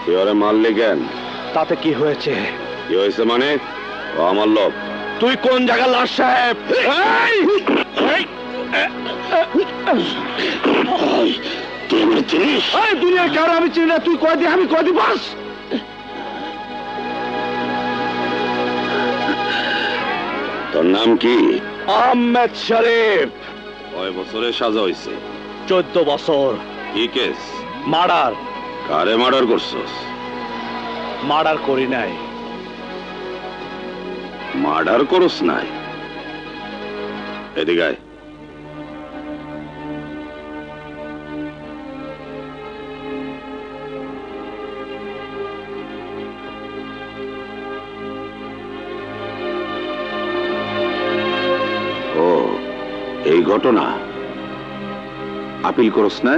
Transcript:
তুই ওরে মারলি কেন? তাতে কি হয়েছে? কি হয়েছে মানে? ও আমার লোক। তুই কোন জায়গার লাশ সাহেব? তুই আমার চিনিস? দুনিয়ার কারো আমি চিনি না, তুই কয়দি আমি কয়দি বাস। তোর নাম কি? আহমেদ শরীফ। কয় বছরের সাজা হয়েছে? 14 বছর। কি কেস? মার্ডার। কারে মার্ডার করছস? মার্ডার করি নাই। মার্ডার করস নাই? এদিকে আয়। ও, এই ঘটনা আপিল করস না?